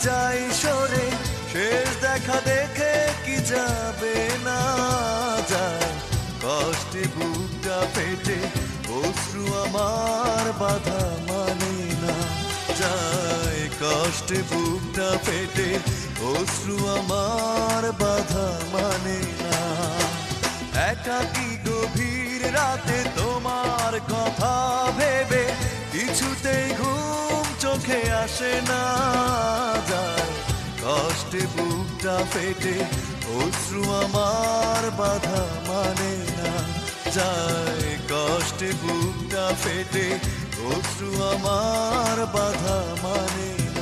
যাই সরে, শেষ দেখা দেখে কি যাবে না যায়, কষ্টে বুকটা ফেটে অশ্রু আমার বাধা মানে না যায়, কষ্টে বুকটা ফেটে অশ্রু আমার বাধা মানে না। একাকী গভীর রাতে তোমার কথা ভেবে কিছুতেই ঘুম চোখে আসে না যায়, কষ্টে বুকটা ফেটে অশ্রু আমার বাধা মানে না যায়, কষ্টে বুকটা ফেটে অশ্রু আমার বাধা মানে না।